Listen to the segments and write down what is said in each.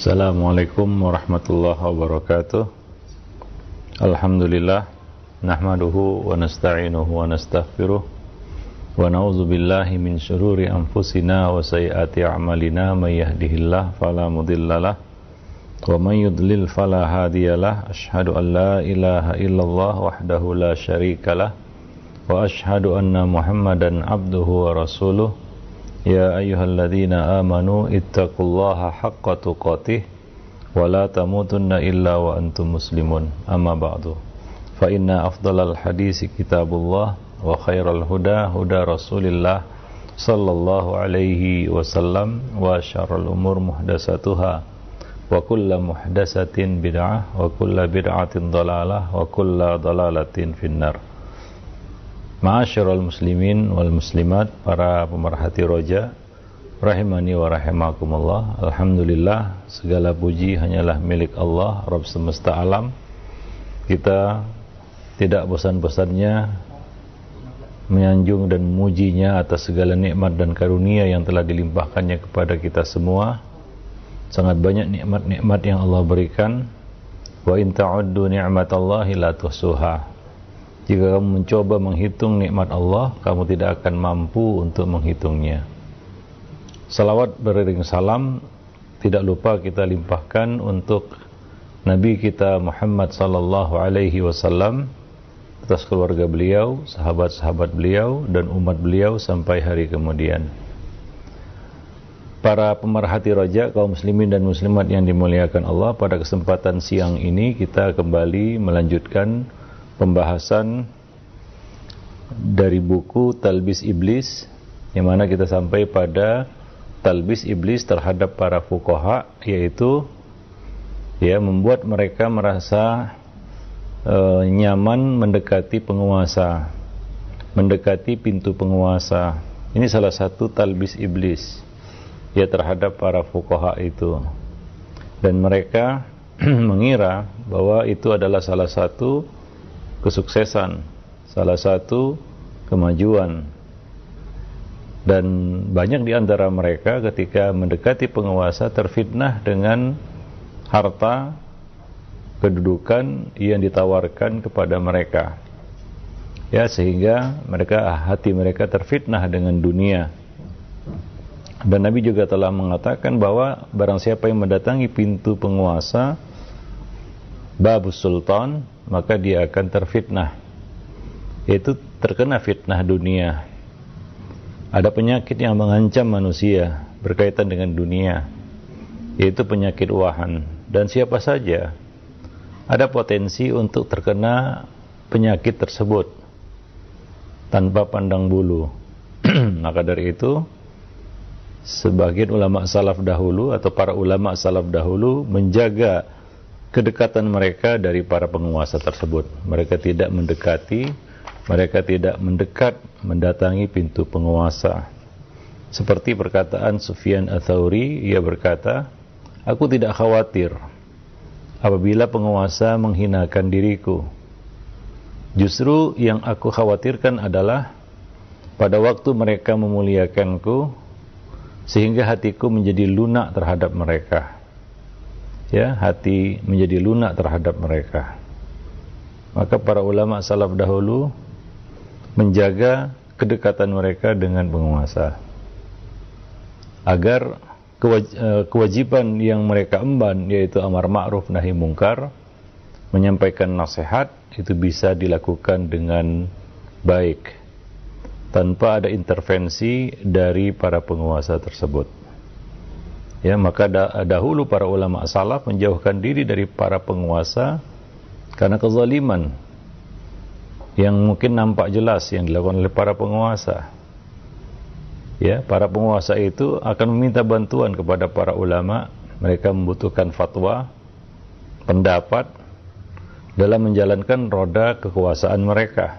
Assalamualaikum warahmatullahi wabarakatuh. Alhamdulillah, nahmaduhu wa nasta'inuhu wa nastaghfiruh wa na'udzu billahi min syururi anfusina wa sayyiati a'malina may yahdihillahu fala mudhillalah wa may yudlil fala hadiyalah. Asyhadu an la ilaha illallah wahdahu la syarikalah wa asyhadu anna Muhammadan abduhu wa rasuluh. Ya ayyuhalladzina amanu ittaqullaha haqqa tuqatih wa la tamutunna illa wa antum muslimun. Amma ba'du. Fa inna afdalal hadisi kitabullah wa khairal huda huda Rasulillah sallallahu alaihi wasallam wa syarrul umur muhdatsatuha wa kullu muhdatsatin bid'ah wa kullu bid'atin dhalalah wa kullu dhalalatin finnar. Ma'asyiral muslimin wal muslimat, para pemerhati roja rahimani wa rahimakumullah. Alhamdulillah, segala puji hanyalah milik Allah, Rabb semesta alam. Kita tidak bosan-bosannya menyanjung dan memujinya atas segala nikmat dan karunia yang telah dilimpahkannya kepada kita semua. Sangat banyak nikmat-nikmat yang Allah berikan. Wa in ta'uddu ni'matallahi la tuhsuha. Jika kamu mencoba menghitung nikmat Allah, kamu tidak akan mampu untuk menghitungnya. Salawat beriring salam tidak lupa kita limpahkan untuk Nabi kita Muhammad sallallahu alaihi wasallam, atas keluarga beliau, sahabat-sahabat beliau, dan umat beliau sampai hari kemudian. Para pemerhati roja, kaum muslimin dan muslimat yang dimuliakan Allah, pada kesempatan siang ini kita kembali melanjutkan pembahasan dari buku Talbis Iblis, yang mana kita sampai pada talbis iblis terhadap para fuqaha, yaitu membuat mereka merasa nyaman mendekati penguasa, mendekati pintu penguasa. Ini salah satu talbis iblis terhadap para fuqaha itu, dan mereka mengira bahwa itu adalah salah satu kesuksesan, salah satu kemajuan. Dan banyak di antara mereka ketika mendekati penguasa terfitnah dengan harta, kedudukan yang ditawarkan kepada mereka, sehingga hati mereka terfitnah dengan dunia. Dan Nabi juga telah mengatakan bahwa barang siapa yang mendatangi pintu penguasa, babus sultan, maka dia akan terfitnah, yaitu terkena fitnah dunia. Ada penyakit yang mengancam manusia berkaitan dengan dunia, yaitu penyakit wahan. Dan siapa saja ada potensi untuk terkena penyakit tersebut tanpa pandang bulu. Maka dari itu, sebagian ulama salaf dahulu atau para ulama salaf dahulu menjaga kedekatan mereka dari para penguasa tersebut. Mereka tidak mendekati, mereka tidak mendekat mendatangi pintu penguasa. Seperti perkataan Sufyan Ats-Tsauri, ia berkata, aku tidak khawatir apabila penguasa menghinakan diriku. Justru yang aku khawatirkan adalah pada waktu mereka memuliakanku, sehingga hatiku menjadi lunak terhadap mereka. Hati menjadi lunak terhadap mereka. Maka para ulama salaf dahulu menjaga kedekatan mereka dengan penguasa, agar kewajiban yang mereka emban, yaitu amar ma'ruf nahi mungkar, menyampaikan nasihat, itu bisa dilakukan dengan baik tanpa ada intervensi dari para penguasa tersebut. Maka dahulu para ulama salaf menjauhkan diri dari para penguasa karena kezaliman yang mungkin nampak jelas yang dilakukan oleh para penguasa. Para penguasa itu akan meminta bantuan kepada para ulama. Mereka membutuhkan fatwa, pendapat dalam menjalankan roda kekuasaan mereka.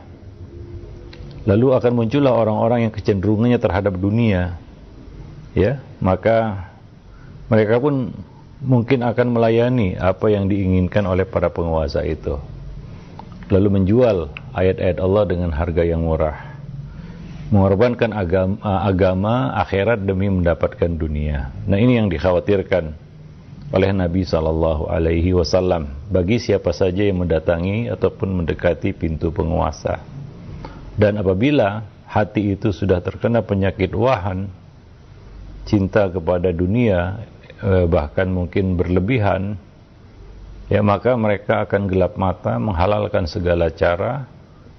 Lalu akan muncullah orang-orang yang kecenderungannya terhadap dunia. Maka mereka pun mungkin akan melayani apa yang diinginkan oleh para penguasa itu, lalu menjual ayat-ayat Allah dengan harga yang murah, mengorbankan agama akhirat demi mendapatkan dunia. Nah, ini yang dikhawatirkan oleh Nabi sallallahu alaihi wasallam bagi siapa saja yang mendatangi ataupun mendekati pintu penguasa. Dan apabila hati itu sudah terkena penyakit wahan, cinta kepada dunia, bahkan mungkin berlebihan, ya maka mereka akan gelap mata menghalalkan segala cara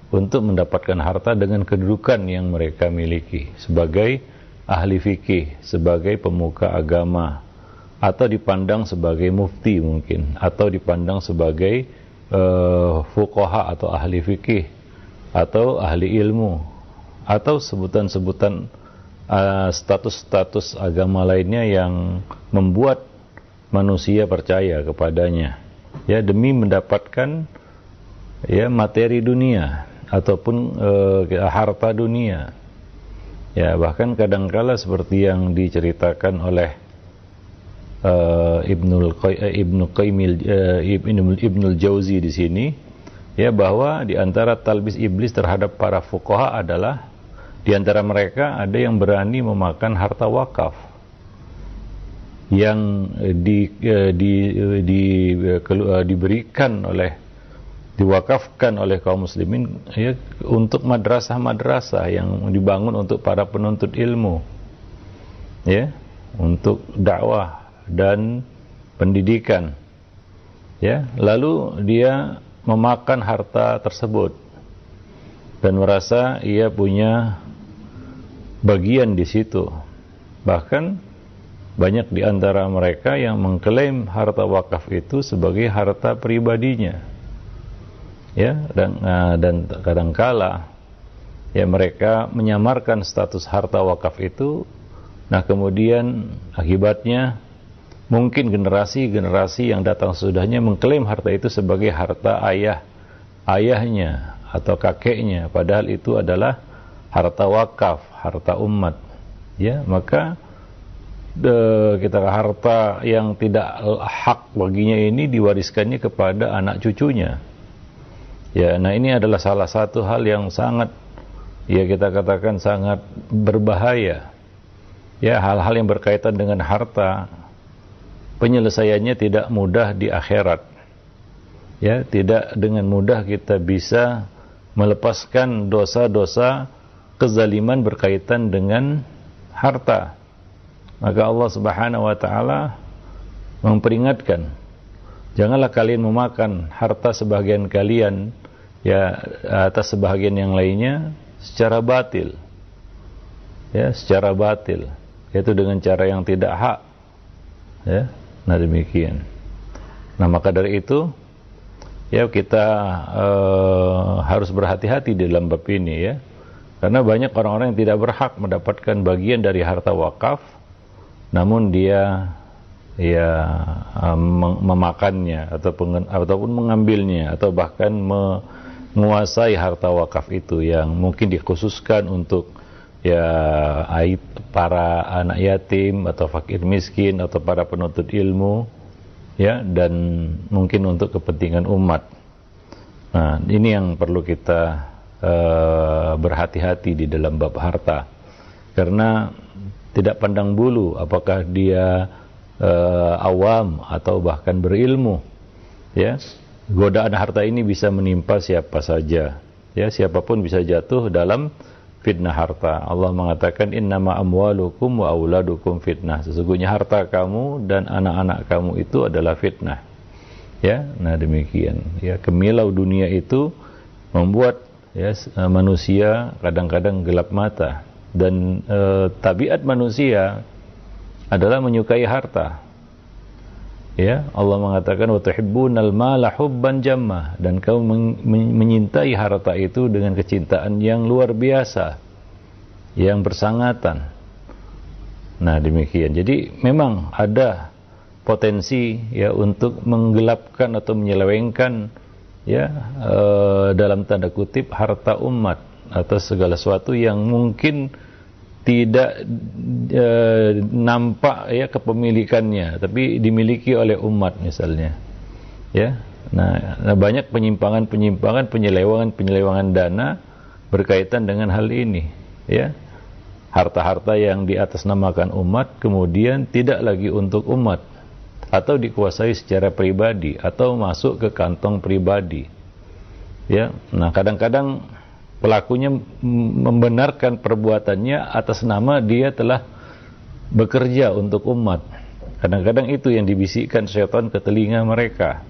untuk mendapatkan harta dengan kedudukan yang mereka miliki sebagai ahli fikih, sebagai pemuka agama, atau dipandang sebagai mufti mungkin, atau dipandang sebagai fuqaha atau ahli fikih, atau ahli ilmu, atau sebutan-sebutan status-status agama lainnya yang membuat manusia percaya kepadanya, ya demi mendapatkan ya materi dunia ataupun harta dunia. Ya bahkan kadangkala seperti yang diceritakan oleh Ibnul Jauzi di sini, ya bahwa di antara talbis iblis terhadap para fuqaha adalah di antara mereka ada yang berani memakan harta wakaf yang diwakafkan oleh kaum muslimin, ya, untuk madrasah-madrasah yang dibangun untuk para penuntut ilmu, ya, untuk dakwah dan pendidikan, ya. Lalu dia memakan harta tersebut dan merasa ia punya bagian di situ. Bahkan banyak di antara mereka yang mengklaim harta wakaf itu sebagai harta pribadinya, ya, dan kadangkala ya mereka menyamarkan status harta wakaf itu. Nah kemudian akibatnya mungkin generasi-generasi yang datang sesudahnya mengklaim harta itu sebagai harta ayahnya atau kakeknya, padahal itu adalah harta wakaf, harta umat, ya. Maka kita harta yang tidak hak baginya ini diwariskannya kepada anak cucunya, ya. Nah ini adalah salah satu hal yang sangat, ya kita katakan sangat berbahaya, ya. Hal-hal yang berkaitan dengan harta penyelesaiannya tidak mudah di akhirat, ya. Tidak dengan mudah kita bisa melepaskan dosa-dosa kezaliman berkaitan dengan harta. Maka Allah Subhanahu wa taala memperingatkan, janganlah kalian memakan harta sebagian kalian, ya, atas sebagian yang lainnya secara batil, ya, secara batil, yaitu dengan cara yang tidak hak, ya. Nah demikian. Nah maka dari itu, ya kita harus berhati-hati di dalam bab ini, ya, karena banyak orang-orang yang tidak berhak mendapatkan bagian dari harta wakaf, namun dia ya memakannya ataupun mengambilnya atau bahkan menguasai harta wakaf itu yang mungkin dikhususkan untuk ya para anak yatim atau fakir miskin atau para penuntut ilmu, ya, dan mungkin untuk kepentingan umat. Nah ini yang perlu kita berhati-hati di dalam bab harta, karena tidak pandang bulu apakah dia awam atau bahkan berilmu, ya. Godaan harta ini bisa menimpa siapa saja, ya, siapapun bisa jatuh dalam fitnah harta. Allah mengatakan innama amwalukum wa auladukum fitnah, sesungguhnya harta kamu dan anak-anak kamu itu adalah fitnah, ya. Nah demikian, ya, kemilau dunia itu membuat, ya, manusia kadang-kadang gelap mata. Dan tabiat manusia adalah menyukai harta, ya. Allah mengatakan wa tuhibbunal mala hubban jammah, dan kamu menyintai harta itu dengan kecintaan yang luar biasa, yang bersangatan. Nah demikian. Jadi memang ada potensi, ya, untuk menggelapkan atau menyelewengkan, ya, dalam tanda kutip harta umat atas segala sesuatu yang mungkin tidak nampak, ya, kepemilikannya, tapi dimiliki oleh umat misalnya, ya. Nah banyak penyimpangan, penyelewangan dana berkaitan dengan hal ini, ya. Harta-harta yang diatasnamakan umat kemudian tidak lagi untuk umat, atau dikuasai secara pribadi atau masuk ke kantong pribadi. Ya, nah kadang-kadang pelakunya membenarkan perbuatannya atas nama dia telah bekerja untuk umat. Kadang-kadang itu yang dibisikkan syaitan ke telinga mereka,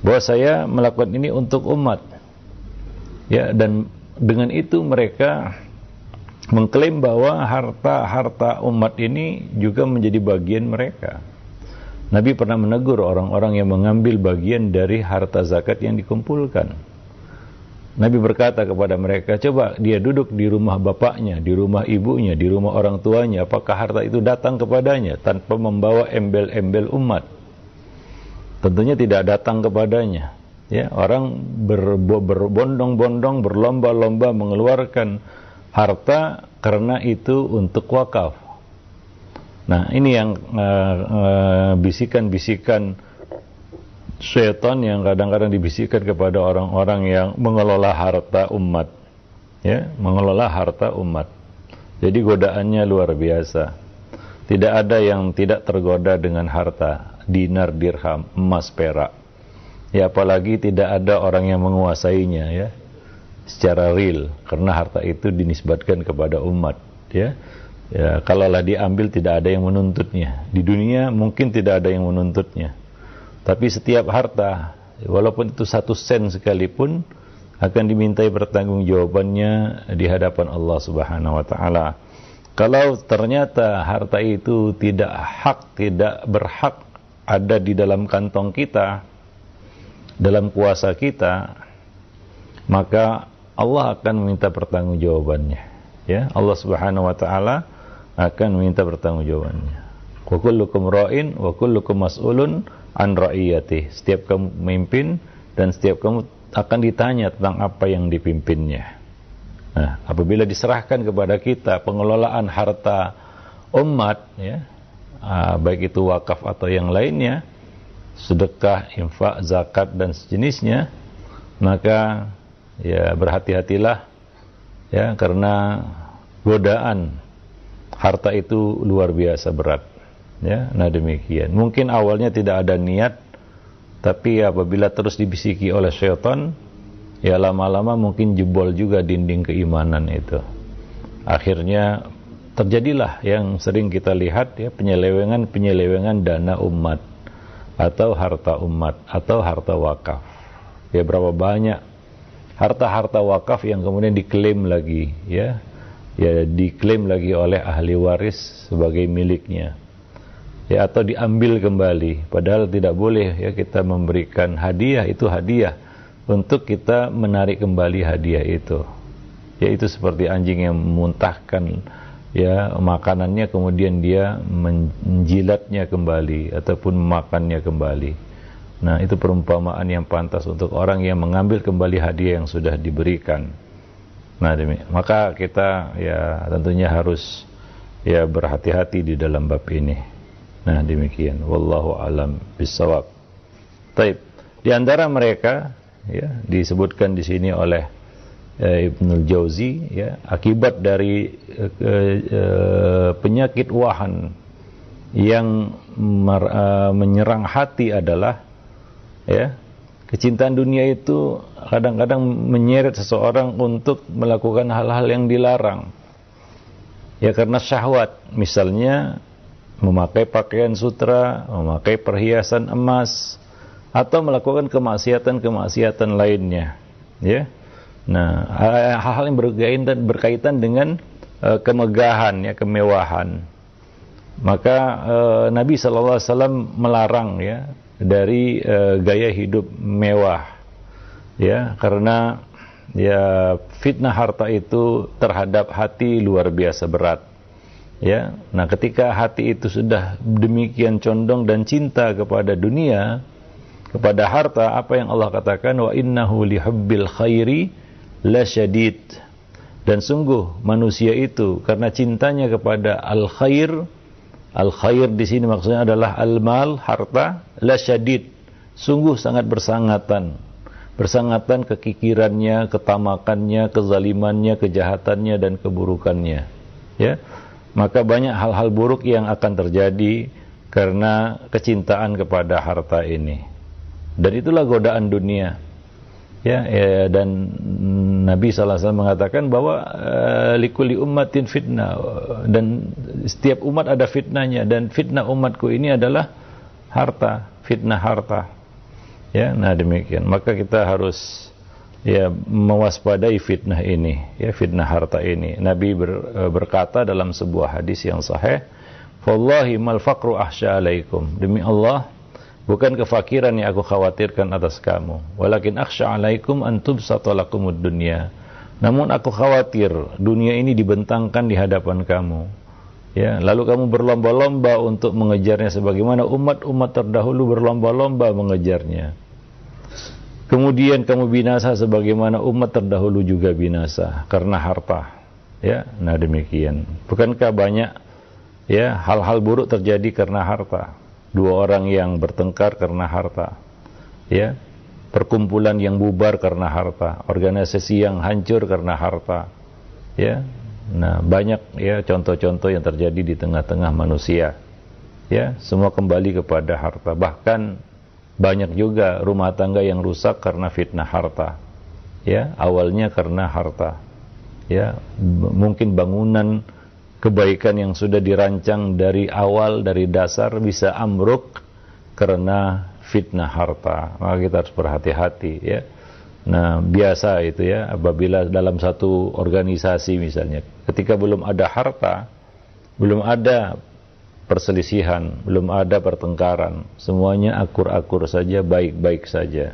bahwa saya melakukan ini untuk umat. Ya, dan dengan itu mereka mengklaim bahwa harta umat ini juga menjadi bagian mereka. Nabi pernah menegur orang-orang yang mengambil bagian dari harta zakat yang dikumpulkan. Nabi berkata kepada mereka, coba dia duduk di rumah bapaknya, di rumah ibunya, di rumah orang tuanya, apakah harta itu datang kepadanya tanpa membawa embel-embel umat? Tentunya tidak datang kepadanya. Ya, orang berbondong-bondong, berlomba-lomba mengeluarkan harta karena itu untuk wakaf. Nah, ini yang bisikan-bisikan syaitan yang kadang-kadang dibisikkan kepada orang-orang yang mengelola harta umat. Ya, mengelola harta umat. Jadi godaannya luar biasa. Tidak ada yang tidak tergoda dengan harta, dinar, dirham, emas, perak. Ya, apalagi tidak ada orang yang menguasainya, ya, secara real, karena harta itu dinisbatkan kepada umat. Ya, ya, kalaulah diambil tidak ada yang menuntutnya. Di dunia mungkin tidak ada yang menuntutnya. Tapi setiap harta, walaupun itu 1 sen sekalipun, akan dimintai pertanggungjawabannya di hadapan Allah Subhanahu wa taala. Kalau ternyata harta itu tidak berhak ada di dalam kantong kita, dalam kuasa kita, maka Allah akan meminta pertanggungjawabannya. Ya, Allah Subhanahu wa taala akan meminta pertanggungjawabannya. Wa kullukum ra'in wa kullukum mas'ulun an ra'iyati. Setiap kamu memimpin dan setiap kamu akan ditanya tentang apa yang dipimpinnya. Nah, apabila diserahkan kepada kita pengelolaan harta umat, ya, baik itu wakaf atau yang lainnya, sedekah, infak, zakat dan sejenisnya, maka ya berhati-hatilah, ya, karena godaan harta itu luar biasa berat. Ya, nah demikian. Mungkin awalnya tidak ada niat, tapi apabila terus dibisiki oleh syaitan, ya lama-lama mungkin jebol juga dinding keimanan itu. Akhirnya terjadilah yang sering kita lihat, ya, penyelewengan dana umat atau harta umat atau harta wakaf. Ya, berapa banyak harta-harta wakaf yang kemudian diklaim lagi, ya diklaim lagi oleh ahli waris sebagai miliknya. Ya, atau diambil kembali, padahal tidak boleh, ya, kita memberikan hadiah, itu hadiah untuk kita menarik kembali hadiah itu. Ya, itu seperti anjing yang memuntahkan, ya, makanannya kemudian dia menjilatnya kembali ataupun memakannya kembali. Nah, itu perumpamaan yang pantas untuk orang yang mengambil kembali hadiah yang sudah diberikan. Nah, maka kita, ya, tentunya harus, ya, berhati-hati di dalam bab ini. Nah, demikian. Wallahu alam bissawab. Taib. Di antara mereka, ya, disebutkan di sini oleh Ibnul Jauzi, ya, akibat dari penyakit wahan yang menyerang hati adalah, ya, kecintaan dunia itu kadang-kadang menyeret seseorang untuk melakukan hal-hal yang dilarang. Ya, karena syahwat, misalnya memakai pakaian sutra, memakai perhiasan emas, atau melakukan kemaksiatan lainnya. Ya, nah, hal-hal yang berkaitan dengan kemegahan, ya, kemewahan. Maka Nabi SAW melarang, ya, dari gaya hidup mewah, ya, karena, ya, fitnah harta itu terhadap hati luar biasa berat. Ya, nah ketika hati itu sudah demikian condong dan cinta kepada dunia, kepada harta, apa yang Allah katakan, wa innahu lihubbil khairi lasyadid. Dan sungguh manusia itu karena cintanya kepada al-khair di sini maksudnya adalah al-mal, harta, lasyadid, sungguh sangat bersangatan kekikirannya, ketamakannya, kezalimannya, kejahatannya dan keburukannya. Ya, maka banyak hal-hal buruk yang akan terjadi karena kecintaan kepada harta ini. Dan itulah godaan dunia. Dan Nabi SAW mengatakan bahwa likulli ummatin fitnah, dan setiap umat ada fitnahnya, dan fitnah umatku ini adalah harta, fitnah harta. Nah demikian. Maka kita harus mewaspadai fitnah ini, fitnah harta ini. Nabi berkata dalam sebuah hadis yang sahih, "Wallahi mal faqru ahsya alaikum." Demi Allah, bukan kefakiran yang aku khawatirkan atas kamu, walakin akhsha alaikum an tubsata lakumud dunya. Namun aku khawatir dunia ini dibentangkan di hadapan kamu. Lalu kamu berlomba-lomba untuk mengejarnya sebagaimana umat-umat terdahulu berlomba-lomba mengejarnya. Kemudian kamu binasa sebagaimana umat terdahulu juga binasa karena harta. Nah demikian. Bukankah banyak hal-hal buruk terjadi karena harta? Dua orang yang bertengkar karena harta, perkumpulan yang bubar karena harta, organisasi yang hancur karena harta, Nah banyak contoh-contoh yang terjadi di tengah-tengah manusia, semua kembali kepada harta. Bahkan banyak juga rumah tangga yang rusak karena fitnah harta, awalnya karena harta, mungkin bangunan kebaikan yang sudah dirancang dari awal, dari dasar bisa amruk karena fitnah harta. Maka kita harus berhati-hati, Nah, biasa itu apabila dalam satu organisasi misalnya, ketika belum ada harta, belum ada perselisihan, belum ada pertengkaran, semuanya akur-akur saja, baik-baik saja.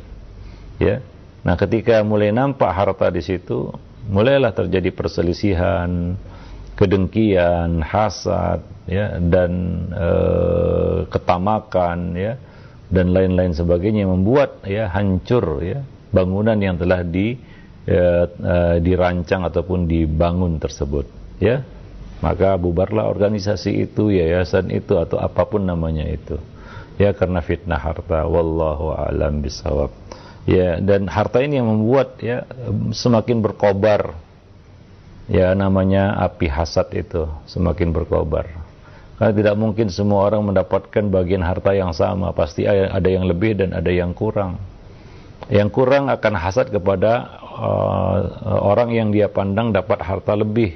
Nah, ketika mulai nampak harta di situ, mulailah terjadi perselisihan, kedengkian, hasad, dan ketamakan, dan lain-lain sebagainya, yang membuat hancur bangunan yang telah dirancang ataupun dibangun tersebut. Maka bubarlah organisasi itu, yayasan itu, atau apapun namanya itu, karena fitnah harta. Wallahu a'lam bishawab. Dan harta ini yang membuat semakin berkobar. Namanya api hasad itu semakin berkobar. Karena tidak mungkin semua orang mendapatkan bagian harta yang sama. Pasti ada yang lebih dan ada yang kurang. Yang kurang akan hasad kepada orang yang dia pandang dapat harta lebih.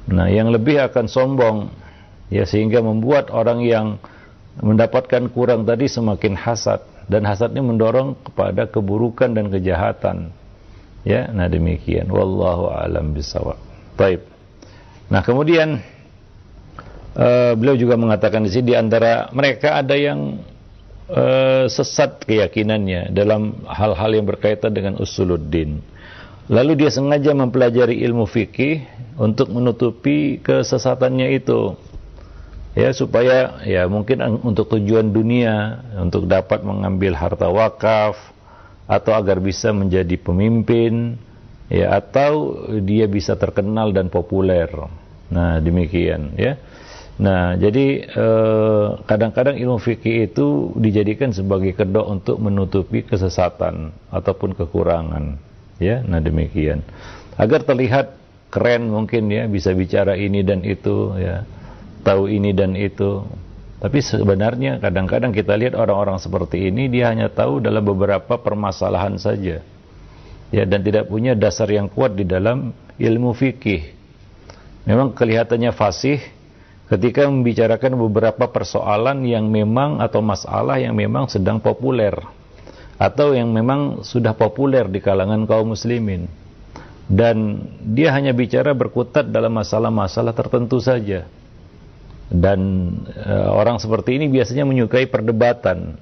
Nah, yang lebih akan sombong, sehingga membuat orang yang mendapatkan kurang tadi semakin hasad. Dan hasadnya mendorong kepada keburukan dan kejahatan. Nah demikian. Wallahu a'lam bishawab. Baik. Nah kemudian beliau juga mengatakan di sini, di antara mereka ada yang sesat keyakinannya dalam hal-hal yang berkaitan dengan usuluddin. Lalu dia sengaja mempelajari ilmu fikih untuk menutupi kesesatannya itu. Supaya mungkin untuk tujuan dunia, untuk dapat mengambil harta wakaf, atau agar bisa menjadi pemimpin, atau dia bisa terkenal dan populer. Nah demikian, Nah jadi kadang-kadang ilmu fikih itu dijadikan sebagai kedok untuk menutupi kesesatan ataupun kekurangan. Nah demikian. Agar terlihat keren mungkin, bisa bicara ini dan itu, tahu ini dan itu. Tapi sebenarnya kadang-kadang kita lihat orang-orang seperti ini, dia hanya tahu dalam beberapa permasalahan saja, dan tidak punya dasar yang kuat di dalam ilmu fikih. Memang kelihatannya fasih ketika membicarakan beberapa persoalan yang memang, atau masalah yang memang sedang populer, atau yang memang sudah populer di kalangan kaum muslimin, dan dia hanya bicara berkutat dalam masalah-masalah tertentu saja. Dan orang seperti ini biasanya menyukai perdebatan,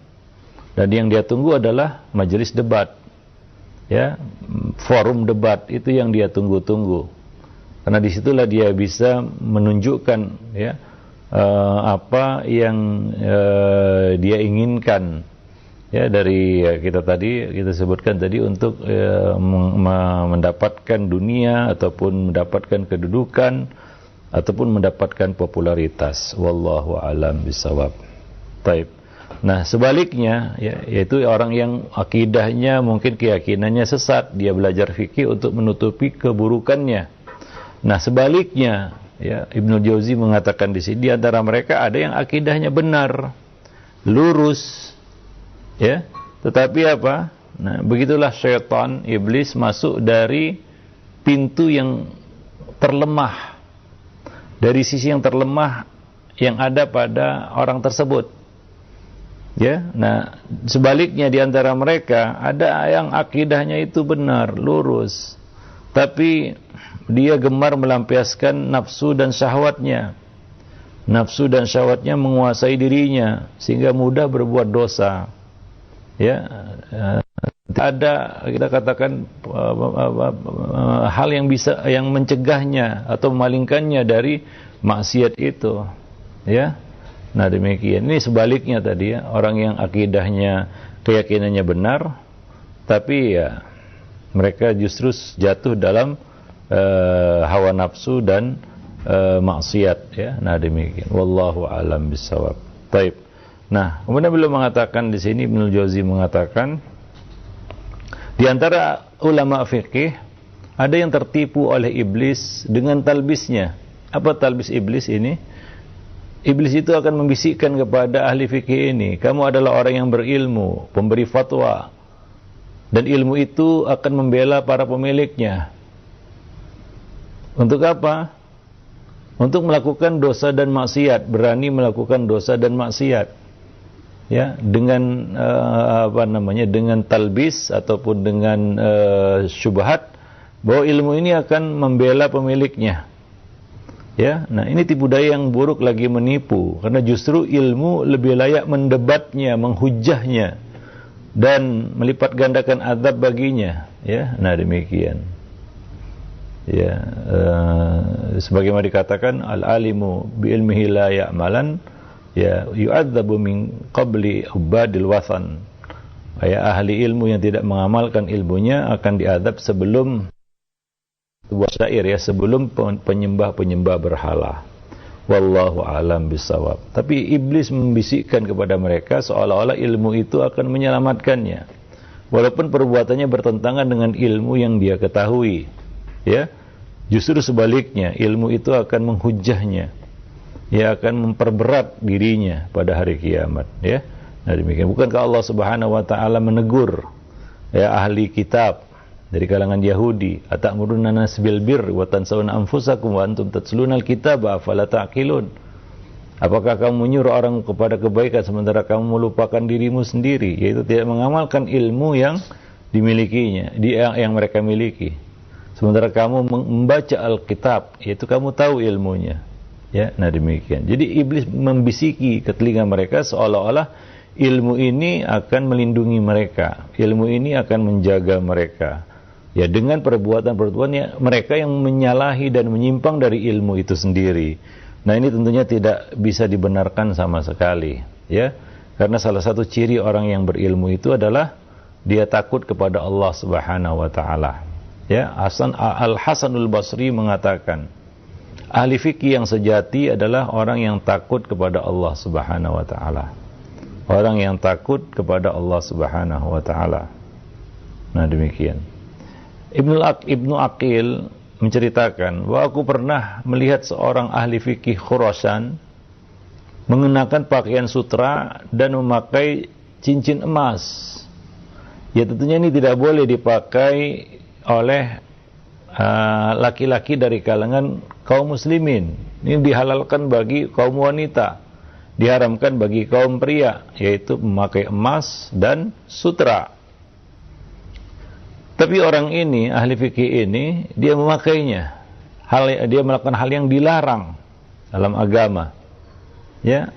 dan yang dia tunggu adalah majelis debat, forum debat, itu yang dia tunggu-tunggu, karena disitulah dia bisa menunjukkan apa yang dia inginkan, dari kita sebutkan tadi, untuk mendapatkan dunia ataupun mendapatkan kedudukan ataupun mendapatkan popularitas. Wallahu a'lam bishawab. Baik. Nah, sebaliknya yaitu orang yang akidahnya mungkin keyakinannya sesat, dia belajar fikih untuk menutupi keburukannya. Nah, sebaliknya Ya, Ibnu Jauzi mengatakan di sini, di antara mereka ada yang akidahnya benar, lurus, ya, tetapi apa? Nah, begitulah syaitan, iblis masuk dari pintu yang terlemah, dari sisi yang terlemah yang ada pada orang tersebut. Ya, nah sebaliknya di antara mereka ada yang akidahnya itu benar, lurus, tapi dia gemar melampiaskan nafsu dan syahwatnya. Nafsu dan syahwatnya menguasai dirinya sehingga mudah berbuat dosa. Ya, ada kita katakan hal yang bisa yang mencegahnya atau memalingkannya dari maksiat itu. Ya. Nah, demikian. Ini sebaliknya tadi ya, orang yang akidahnya, keyakinannya benar, tapi ya mereka justru jatuh dalam hawa nafsu dan maksiat ya. Nah, demikian. Wallahu a'lam bishawab. Baik. Nah, kemudian beliau mengatakan di sini, Ibnu Jauzi mengatakan di antara ulama fikih ada yang tertipu oleh iblis dengan talbisnya. Apa talbis iblis ini? Iblis itu akan membisikkan kepada ahli fikih ini, kamu adalah orang yang berilmu, pemberi fatwa, dan ilmu itu akan membela para pemiliknya. Untuk apa? Untuk melakukan dosa dan maksiat, berani melakukan dosa dan maksiat. Ya, dengan dengan talbis ataupun dengan syubhat bahwa ilmu ini akan membela pemiliknya. Ya, nah ini tipu daya yang buruk lagi menipu, karena justru ilmu lebih layak mendebatnya, menghujahnya, dan melipat gandakan azab baginya. Ya, nah demikian. Ya, sebagaimana dikatakan al-alimu bi ilmihi la ya'malan, ya yu'adzabu min qabli ubadil wathan. Ya, ahli ilmu yang tidak mengamalkan ilmunya akan diazab sebelum syair ya, sebelum penyembah berhala. Wallahu alam bisawab. Tapi iblis membisikkan kepada mereka seolah-olah ilmu itu akan menyelamatkannya, walaupun perbuatannya bertentangan dengan ilmu yang dia ketahui. Ya, justru sebaliknya, ilmu itu akan menghujahnya, ya, akan memperberat dirinya pada hari kiamat. Ya, nah demikian. Bukankah Allah Subhanahu Wa Taala menegur ya ahli kitab dari kalangan Yahudi, atamuruna nas bil birri wa tansawna anfusakum wa antum tatluna al-kitaba afala ta'qilun? Apakah kamu menyuruh orang kepada kebaikan sementara kamu melupakan dirimu sendiri, yaitu tidak mengamalkan ilmu yang dimilikinya, yang mereka miliki. Sementara kamu membaca Alkitab, yaitu kamu tahu ilmunya. Ya, nah demikian. Jadi iblis membisiki ke telinga mereka seolah-olah ilmu ini akan melindungi mereka, ilmu ini akan menjaga mereka. Ya, dengan perbuatan-perbuatannya mereka yang menyalahi dan menyimpang dari ilmu itu sendiri. Nah, ini tentunya tidak bisa dibenarkan sama sekali, ya. Karena salah satu ciri orang yang berilmu itu adalah dia takut kepada Allah Subhanahu wa taala. Ya, Al-Hasanul Basri mengatakan, ahli fikih yang sejati adalah orang yang takut kepada Allah Subhanahu wa taala. Orang yang takut kepada Allah Subhanahu wa taala. Nah, demikian. Ibnu Aqil menceritakan bahwa aku pernah melihat seorang ahli fikih Khurasan mengenakan pakaian sutra dan memakai cincin emas. Ya, tentunya ini tidak boleh dipakai oleh laki-laki dari kalangan kaum muslimin. Ini dihalalkan bagi kaum wanita, diharamkan bagi kaum pria, yaitu memakai emas dan sutra. Tapi orang ini, ahli fikih ini, dia memakainya. Dia melakukan hal yang dilarang dalam agama. Ya.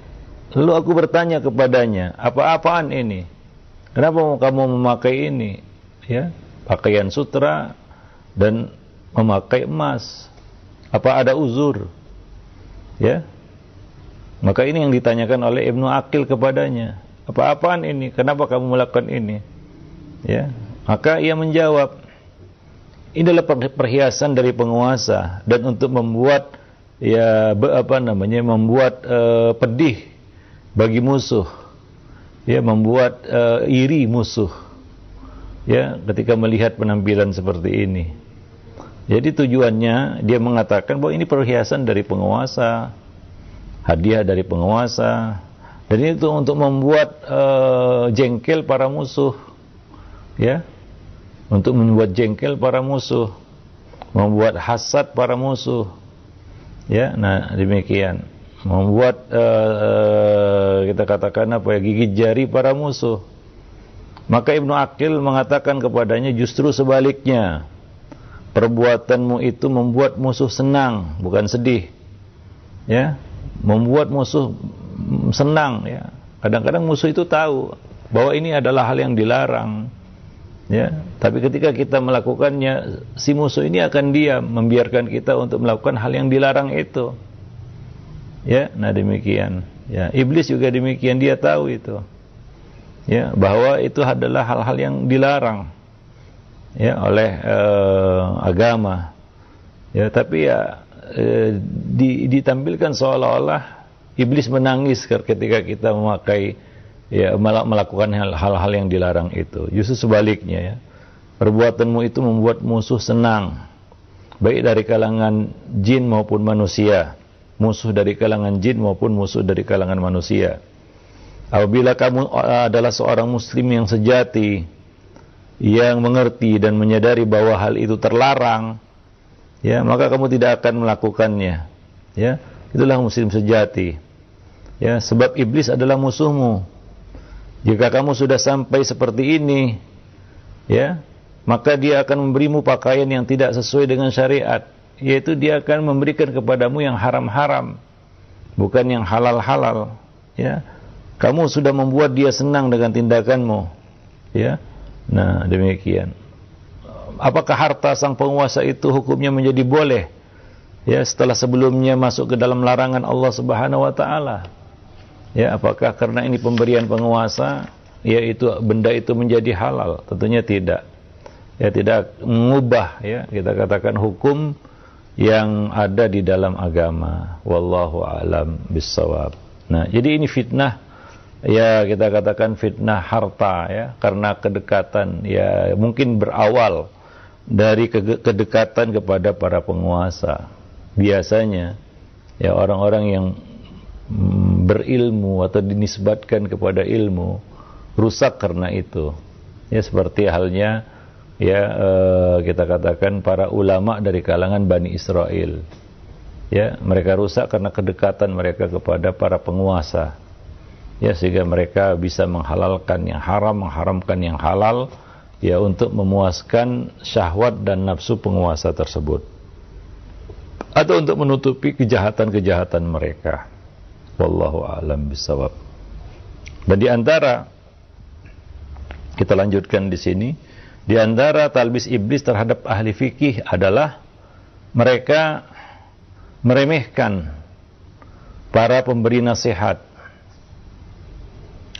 Lalu aku bertanya kepadanya, apa-apaan ini? Kenapa kamu memakai ini? Ya, pakaian sutra dan memakai emas. Apa ada uzur? Ya. Maka ini yang ditanyakan oleh Ibnu Aqil kepadanya. Apa-apaan ini? Kenapa kamu melakukan ini? Ya. Maka ia menjawab, ini adalah perhiasan dari penguasa, dan untuk membuat membuat pedih bagi musuh, ya, membuat iri musuh, ya, ketika melihat penampilan seperti ini. Jadi tujuannya dia mengatakan bahwa ini perhiasan dari penguasa, hadiah dari penguasa, dan itu untuk membuat jengkel para musuh, ya, untuk membuat jengkel para musuh, membuat hasad para musuh, ya. Nah demikian, membuat kita katakan apa ya, gigit jari para musuh. Maka Ibnu Aqil mengatakan kepadanya justru sebaliknya. Perbuatanmu itu membuat musuh senang, bukan sedih. Ya, membuat musuh senang, ya. Kadang-kadang musuh itu tahu bahwa ini adalah hal yang dilarang. Ya, tapi ketika kita melakukannya, si musuh ini akan diam, membiarkan kita untuk melakukan hal yang dilarang itu. Ya, nah demikian. Ya, iblis juga demikian, dia tahu itu. Ya, bahwa itu adalah hal-hal yang dilarang, ya, oleh agama. Ya, tapi ya ditampilkan seolah-olah iblis menangis ketika kita memakai, ya, melakukan hal-hal yang dilarang itu. Justru sebaliknya, ya. Perbuatanmu itu membuat musuh senang, baik dari kalangan jin maupun manusia. Musuh dari kalangan jin maupun musuh dari kalangan manusia. Apabila kamu adalah seorang muslim yang sejati, yang mengerti dan menyadari bahwa hal itu terlarang, ya, maka kamu tidak akan melakukannya. Ya, itulah muslim sejati. Ya, sebab iblis adalah musuhmu. Jika kamu sudah sampai seperti ini, ya, maka dia akan memberimu pakaian yang tidak sesuai dengan syariat, yaitu dia akan memberikan kepadamu yang haram-haram, bukan yang halal-halal. Ya, kamu sudah membuat dia senang dengan tindakanmu. Ya, nah demikian. Apakah harta sang penguasa itu hukumnya menjadi boleh? Ya, setelah sebelumnya masuk ke dalam larangan Allah Subhanahu wa taala. Ya, apakah karena ini pemberian penguasa, yaitu benda itu menjadi halal? Tentunya tidak. Ya, tidak mengubah, ya, kita katakan hukum yang ada di dalam agama. Wallahu a'lam bissawab. Nah, jadi ini fitnah, ya, kita katakan fitnah harta, ya, karena kedekatan, ya, mungkin berawal dari kedekatan kepada para penguasa. Biasanya, ya, orang-orang yang berilmu atau dinisbatkan kepada ilmu rusak karena itu. Ya, seperti halnya, ya, kita katakan para ulama dari kalangan Bani Israel. Ya, mereka rusak karena kedekatan mereka kepada para penguasa. Ya, sehingga mereka bisa menghalalkan yang haram, mengharamkan yang halal, ya, untuk memuaskan syahwat dan nafsu penguasa tersebut, atau untuk menutupi kejahatan-kejahatan mereka. Wallahu a'lam bishawab. Dan di antara, kita lanjutkan di sini, di antara talbis iblis terhadap ahli fikih adalah mereka meremehkan para pemberi nasihat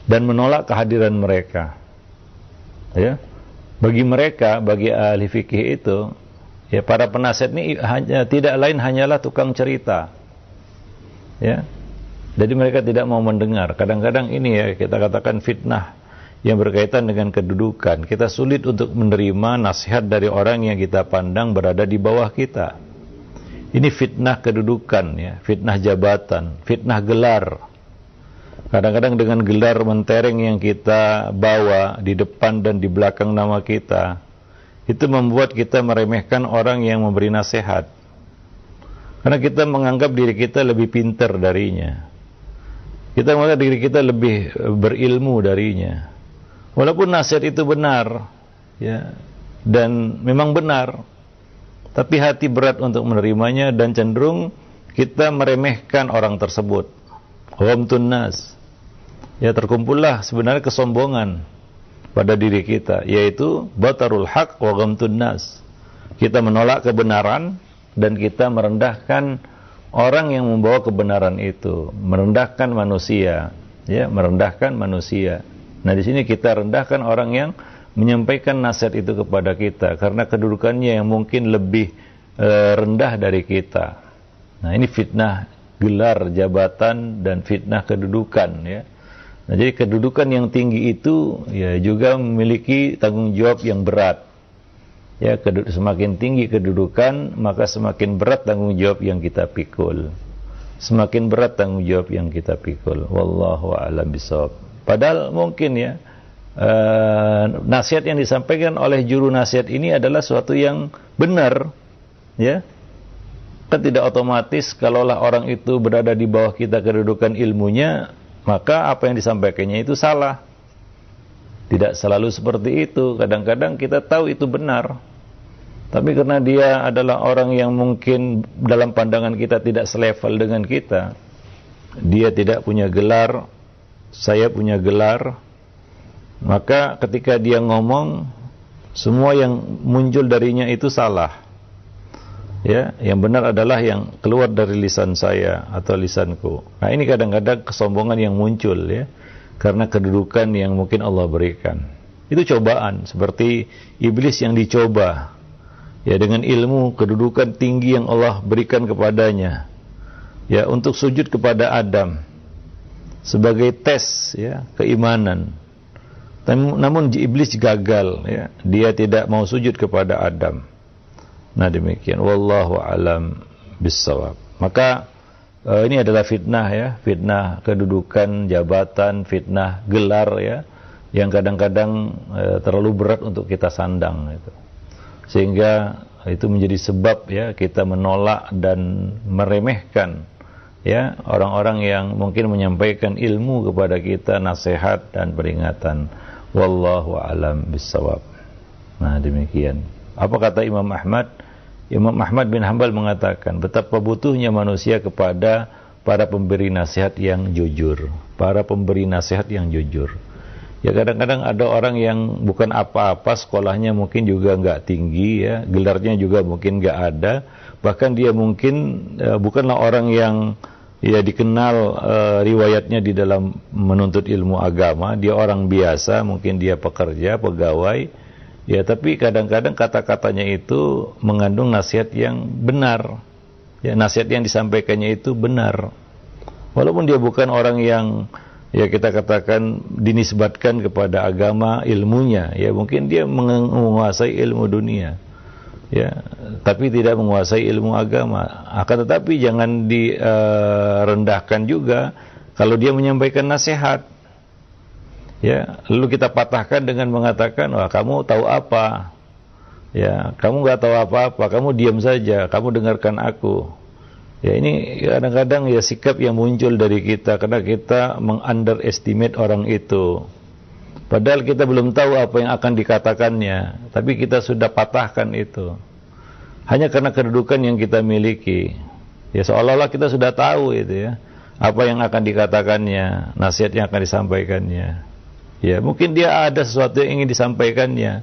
dan menolak kehadiran mereka. Ya, bagi mereka, bagi ahli fikih itu, ya, para penasihat ini tidak lain hanyalah tukang cerita. Ya, jadi mereka tidak mau mendengar. Kadang-kadang ini, ya, kita katakan fitnah yang berkaitan dengan kedudukan. Kita sulit untuk menerima nasihat dari orang yang kita pandang berada di bawah kita. Ini fitnah kedudukan, ya, fitnah jabatan, fitnah gelar. Kadang-kadang dengan gelar mentereng yang kita bawa di depan dan di belakang nama kita, itu membuat kita meremehkan orang yang memberi nasihat. Karena kita menganggap diri kita lebih pintar darinya. Kita menganggap diri kita lebih berilmu darinya. Walaupun nasihat itu benar, ya, dan memang benar, tapi hati berat untuk menerimanya dan cenderung kita meremehkan orang tersebut. Ghamtun nas. Ya, terkumpullah sebenarnya kesombongan pada diri kita, yaitu batarul haq wa ghamtun nas. Kita menolak kebenaran dan kita merendahkan orang yang membawa kebenaran itu, merendahkan manusia, ya, merendahkan manusia. Nah, di sini kita rendahkan orang yang menyampaikan nasihat itu kepada kita karena kedudukannya yang mungkin lebih rendah dari kita. Nah, ini fitnah gelar jabatan dan fitnah kedudukan, ya. Nah, jadi kedudukan yang tinggi itu, ya, juga memiliki tanggung jawab yang berat. Ya, semakin tinggi kedudukan, maka semakin berat tanggung jawab yang kita pikul. Semakin berat tanggung jawab yang kita pikul. Wallahu a'lam bishawab. Padahal mungkin ya, nasihat yang disampaikan oleh juru nasihat ini adalah suatu yang benar, ya. Kan tidak otomatis kalaulah orang itu berada di bawah kita kedudukan ilmunya, maka apa yang disampaikannya itu salah. Tidak selalu seperti itu. Kadang-kadang kita tahu itu benar, tapi karena dia adalah orang yang mungkin dalam pandangan kita tidak selevel dengan kita, dia tidak punya gelar, saya punya gelar, maka ketika dia ngomong, semua yang muncul darinya itu salah. Ya, yang benar adalah yang keluar dari lisan saya atau lisanku. Nah, ini kadang-kadang kesombongan yang muncul, ya, karena kedudukan yang mungkin Allah berikan. Itu cobaan, seperti iblis yang dicoba, ya, dengan ilmu kedudukan tinggi yang Allah berikan kepadanya, ya, untuk sujud kepada Adam sebagai tes, ya, keimanan. Namun iblis gagal, ya, dia tidak mau sujud kepada Adam. Nah, demikian. Wallahu alam bissawab. Maka ini adalah fitnah, ya, fitnah kedudukan, jabatan, fitnah gelar, ya, yang kadang-kadang terlalu berat untuk kita sandang, gitu. Sehingga itu menjadi sebab, ya, kita menolak dan meremehkan, ya, orang-orang yang mungkin menyampaikan ilmu kepada kita, nasihat dan peringatan. Wallahu alam bissawab. Nah, demikian. Apa kata Imam Ahmad? Imam Ahmad bin Hanbal mengatakan, betapa butuhnya manusia kepada para pemberi nasihat yang jujur. Para pemberi nasihat yang jujur. Ya, kadang-kadang ada orang yang bukan apa-apa, sekolahnya mungkin juga nggak tinggi, ya, gelarnya juga mungkin nggak ada, bahkan dia mungkin bukanlah orang yang, ya, dikenal riwayatnya di dalam menuntut ilmu agama. Dia orang biasa, mungkin dia pekerja, pegawai, ya, tapi kadang-kadang kata-katanya itu mengandung nasihat yang benar, ya, nasihat yang disampaikannya itu benar, walaupun dia bukan orang yang, ya, kita katakan dinisbatkan kepada agama ilmunya, ya, mungkin dia menguasai ilmu dunia, ya, tapi tidak menguasai ilmu agama. Akan tetapi jangan direndahkan juga kalau dia menyampaikan nasihat, ya, lalu kita patahkan dengan mengatakan, wah, kamu tahu apa, ya, kamu nggak tahu apa-apa, kamu diam saja, kamu dengarkan aku. Ya, ini kadang-kadang, ya, sikap yang muncul dari kita karena kita meng-underestimate orang itu. Padahal kita belum tahu apa yang akan dikatakannya, tapi kita sudah patahkan itu hanya karena kedudukan yang kita miliki. Ya, seolah-olah kita sudah tahu itu, ya, apa yang akan dikatakannya, nasihat yang akan disampaikannya. Ya, mungkin dia ada sesuatu yang ingin disampaikannya,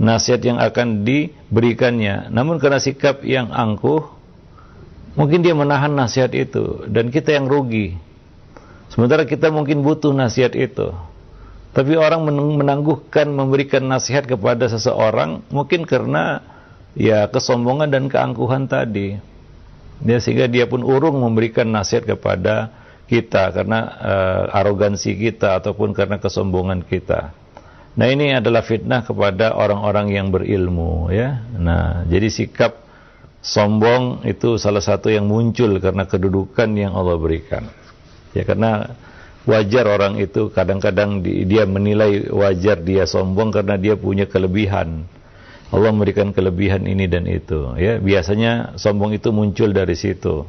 nasihat yang akan diberikannya, namun karena sikap yang angkuh, mungkin dia menahan nasihat itu, dan kita yang rugi. Sementara kita mungkin butuh nasihat itu, tapi orang menangguhkan memberikan nasihat kepada seseorang, mungkin karena, ya, kesombongan dan keangkuhan tadi. Ya, sehingga dia pun urung memberikan nasihat kepada kita karena arogansi kita ataupun karena kesombongan kita. Nah, ini adalah fitnah kepada orang-orang yang berilmu, ya. Nah, jadi sikap sombong itu salah satu yang muncul karena kedudukan yang Allah berikan. Ya, karena wajar orang itu kadang-kadang dia menilai wajar dia sombong karena dia punya kelebihan. Allah memberikan kelebihan ini dan itu, ya. Biasanya sombong itu muncul dari situ.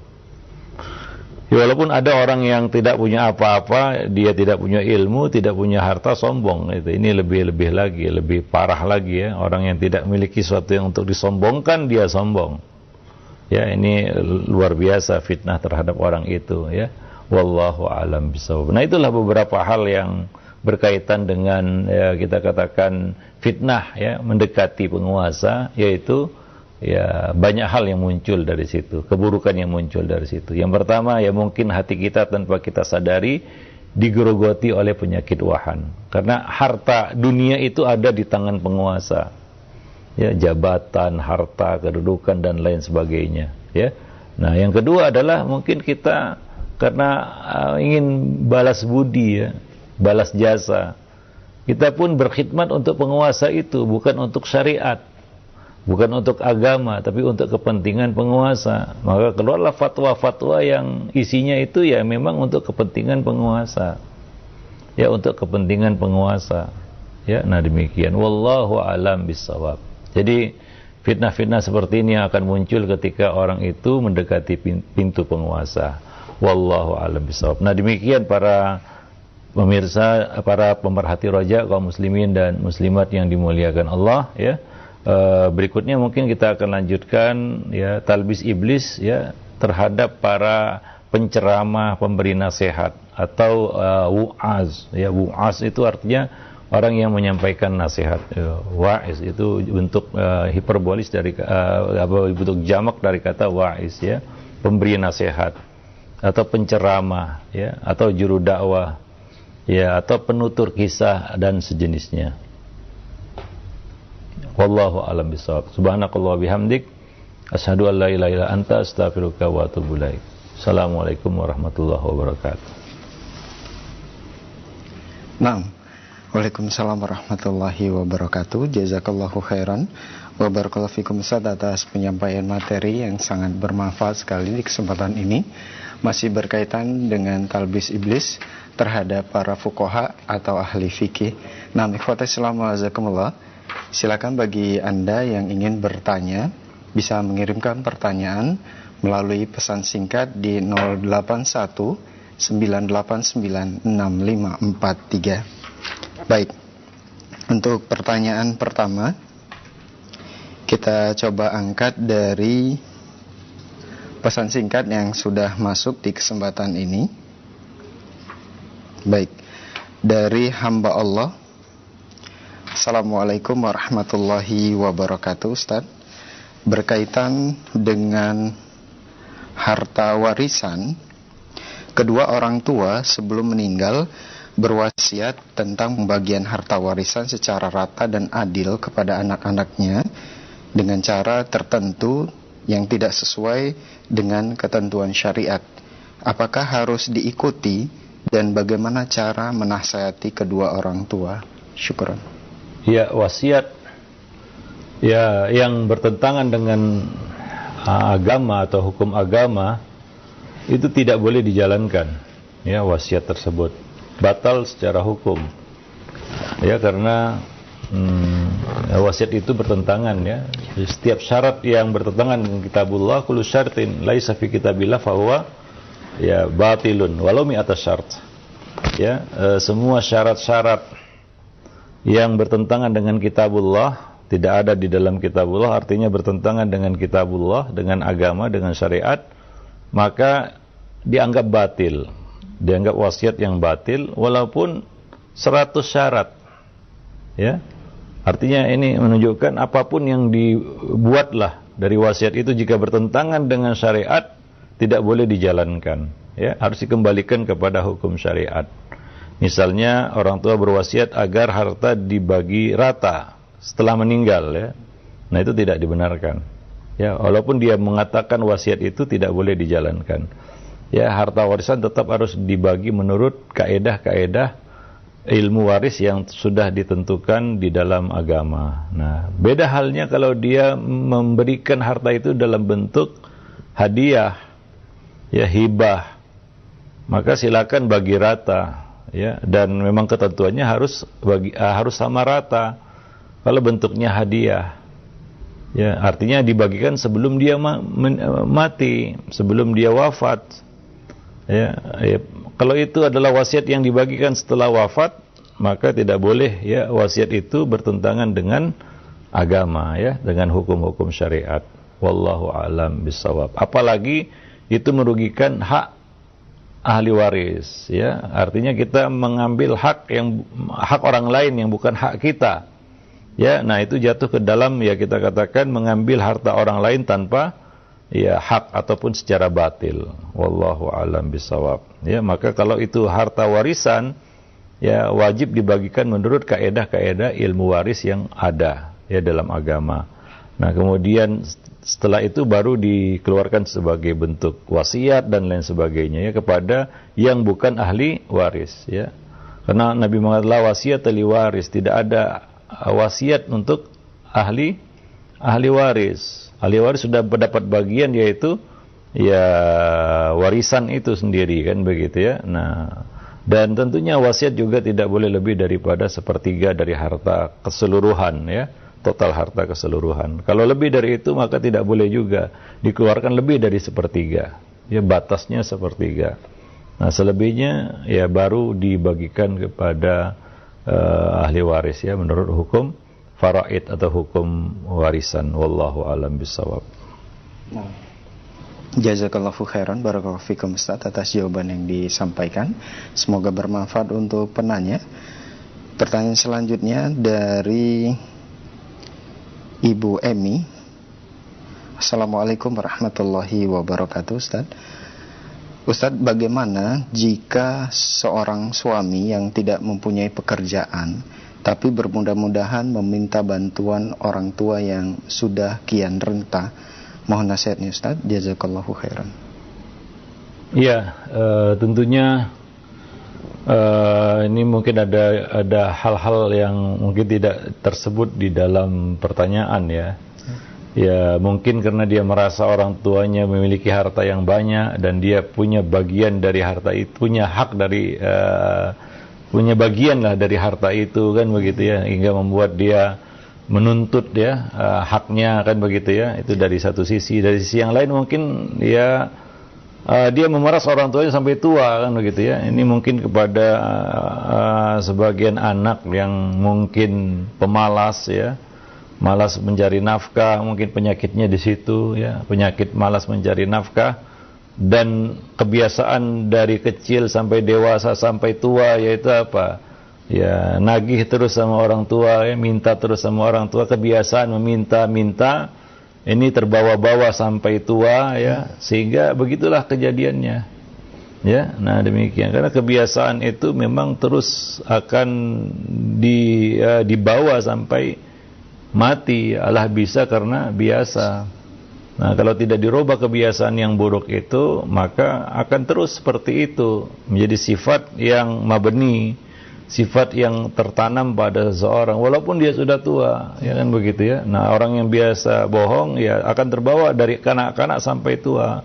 Ya, walaupun ada orang yang tidak punya apa-apa, dia tidak punya ilmu, tidak punya harta, sombong. Ini lebih lagi, lebih parah lagi, ya. Orang yang tidak memiliki sesuatu yang untuk disombongkan, dia sombong. Ya, ini luar biasa fitnah terhadap orang itu, ya. Wallahu a'lam bishawab. Nah, itulah beberapa hal yang berkaitan dengan, ya, kita katakan fitnah, ya, mendekati penguasa, yaitu, ya, banyak hal yang muncul dari situ, keburukan yang muncul dari situ. Yang pertama, ya, mungkin hati kita tanpa kita sadari digerogoti oleh penyakit wahan, karena harta dunia itu ada di tangan penguasa, ya, jabatan, harta, kedudukan dan lain sebagainya, ya. Nah, yang kedua adalah mungkin kita karena ingin balas budi, ya, balas jasa, kita pun berkhidmat untuk penguasa itu, bukan untuk syariat. bukan untuk agama, tapi untuk kepentingan penguasa. Maka keluarlah fatwa-fatwa yang isinya itu ya memang untuk kepentingan penguasa. Ya, untuk kepentingan penguasa. Ya, nah demikian. Wallahu a'lam bissawab. Jadi fitnah-fitnah seperti ini akan muncul ketika orang itu mendekati pintu penguasa. Wallahu a'lam bissawab. Nah demikian para pemirsa, para pemerhati roja kaum muslimin dan muslimat yang dimuliakan Allah, ya. Berikutnya mungkin kita akan lanjutkan ya talbis iblis ya terhadap para penceramah, pemberi nasihat atau wu'az. Ya, wu'az itu artinya orang yang menyampaikan nasihat. Wa'iz itu bentuk hiperbolis dari bentuk jamak dari kata wa'iz ya, pemberi nasihat atau penceramah ya, atau juru dakwah ya, atau penutur kisah dan sejenisnya. Wallahu a'lam bishawab. Subhanakallah bihamdik, asyhadu an la ilaha illa anta, astaghfiruka wa atubu ilaik. Assalamualaikum warahmatullahi wabarakatuh. Naam. Waalaikumsalam warahmatullahi wabarakatuh. Jazakallahu khairan wa barakallahu fikum Ustaz atas penyampaian materi yang sangat bermanfaat sekali di kesempatan ini. Masih berkaitan dengan talbis iblis terhadap para fuqaha atau ahli fikih. Nah, ikhwati Islam wa jazakumullah. Silakan bagi Anda yang ingin bertanya bisa mengirimkan pertanyaan melalui pesan singkat di 081 989 6543. Baik. Untuk pertanyaan pertama kita coba angkat dari pesan singkat yang sudah masuk di kesempatan ini. Baik. Dari hamba Allah. Assalamualaikum warahmatullahi wabarakatuh Ustaz. Berkaitan dengan harta warisan, kedua orang tua sebelum meninggal berwasiat tentang pembagian harta warisan secara rata dan adil kepada anak-anaknya dengan cara tertentu yang tidak sesuai dengan ketentuan syariat. Apakah harus diikuti dan bagaimana cara menasihati kedua orang tua? Syukran. Ya, wasiat ya yang bertentangan dengan agama atau hukum agama itu tidak boleh dijalankan. Ya, wasiat tersebut batal secara hukum. Ya, karena wasiat itu bertentangan ya. Setiap syarat yang bertentangan dengan kitabullah, kullu syartin laisa fi kitabillah fahuwa ya batilun walau mi'ata syart. Ya, semua syarat-syarat yang bertentangan dengan kitabullah, tidak ada di dalam kitabullah, artinya bertentangan dengan kitabullah, dengan agama, dengan syariat, maka dianggap batil, dianggap wasiat yang batil walaupun 100 syarat. Ya, artinya ini menunjukkan apapun yang dibuatlah dari wasiat itu jika bertentangan dengan syariat tidak boleh dijalankan. Ya, harus dikembalikan kepada hukum syariat. Misalnya orang tua berwasiat agar harta dibagi rata setelah meninggal ya. Nah, itu tidak dibenarkan. Ya, walaupun dia mengatakan wasiat itu tidak boleh dijalankan. Ya, harta warisan tetap harus dibagi menurut kaedah-kaedah ilmu waris yang sudah ditentukan di dalam agama. Nah, beda halnya kalau dia memberikan harta itu dalam bentuk hadiah, ya hibah. Maka silakan bagi rata. Ya, dan memang ketentuannya harus sama rata. Kalau bentuknya hadiah, ya artinya dibagikan sebelum dia mati, sebelum dia wafat. Ya, kalau itu adalah wasiat yang dibagikan setelah wafat, maka tidak boleh ya wasiat itu bertentangan dengan agama ya, dengan hukum-hukum syariat. Wallahu a'lam bishawab. Apalagi itu merugikan hak ahli waris ya, artinya kita mengambil hak orang lain yang bukan hak kita ya. Nah, itu jatuh ke dalam ya kita katakan mengambil harta orang lain tanpa ya hak ataupun secara batil. Wallahu a'lam bishawab ya. Maka kalau itu harta warisan ya wajib dibagikan menurut kaedah-kaedah ilmu waris yang ada ya dalam agama. Nah, kemudian setelah itu baru dikeluarkan sebagai bentuk wasiat dan lain sebagainya ya kepada yang bukan ahli waris ya. Karena Nabi mengatakan wasiat li waris, tidak ada wasiat untuk ahli ahli waris. Ahli waris sudah mendapat bagian, yaitu ya warisan itu sendiri, kan begitu ya. Nah, dan tentunya wasiat juga tidak boleh lebih daripada sepertiga dari harta keseluruhan, ya, total harta keseluruhan. Kalau lebih dari itu maka tidak boleh juga dikeluarkan lebih dari sepertiga, ya, batasnya sepertiga. Nah, selebihnya ya baru dibagikan kepada ahli waris, ya, menurut hukum faraid atau hukum warisan. Wallahu alam bisawab. Jazakallahu khairan, barakallahu fikum Ustaz atas jawaban yang disampaikan. Semoga bermanfaat untuk penanya. Pertanyaan selanjutnya dari Ibu Emi. Assalamualaikum warahmatullahi wabarakatuh, Ustaz. Ustaz, bagaimana jika seorang suami yang tidak mempunyai pekerjaan tapi bermudah-mudahan meminta bantuan orang tua yang sudah kian renta? Mohon nasihatnya Ustaz, jazakallahu khairan. Iya, tentunya ini mungkin ada hal-hal yang mungkin tidak tersebut di dalam pertanyaan, ya. Ya, mungkin karena dia merasa orang tuanya memiliki harta yang banyak dan dia punya bagian dari harta itu, punya hak dari punya bagian lah dari harta itu, kan begitu ya, hingga membuat dia menuntut, ya, haknya, kan begitu ya. Itu dari satu sisi. Dari sisi yang lain mungkin ya dia memeras orang tuanya sampai tua, kan begitu ya. Ini mungkin kepada sebagian anak yang mungkin pemalas, ya, malas mencari nafkah, mungkin penyakitnya di situ, ya, penyakit malas mencari nafkah. Dan kebiasaan dari kecil sampai dewasa sampai tua, yaitu apa? Ya, nagih terus sama orang tua, ya, minta terus sama orang tua, kebiasaan meminta-minta ini terbawa-bawa sampai tua, ya, sehingga begitulah kejadiannya, ya. Nah, demikian, karena kebiasaan itu memang terus akan dibawa sampai mati, Allah bisa karena biasa. Nah, kalau tidak dirubah kebiasaan yang buruk itu, maka akan terus seperti itu, menjadi sifat yang mabni, sifat yang tertanam pada seseorang walaupun dia sudah tua, ya, kan begitu ya. Nah, orang yang biasa bohong ya akan terbawa dari kanak-kanak sampai tua.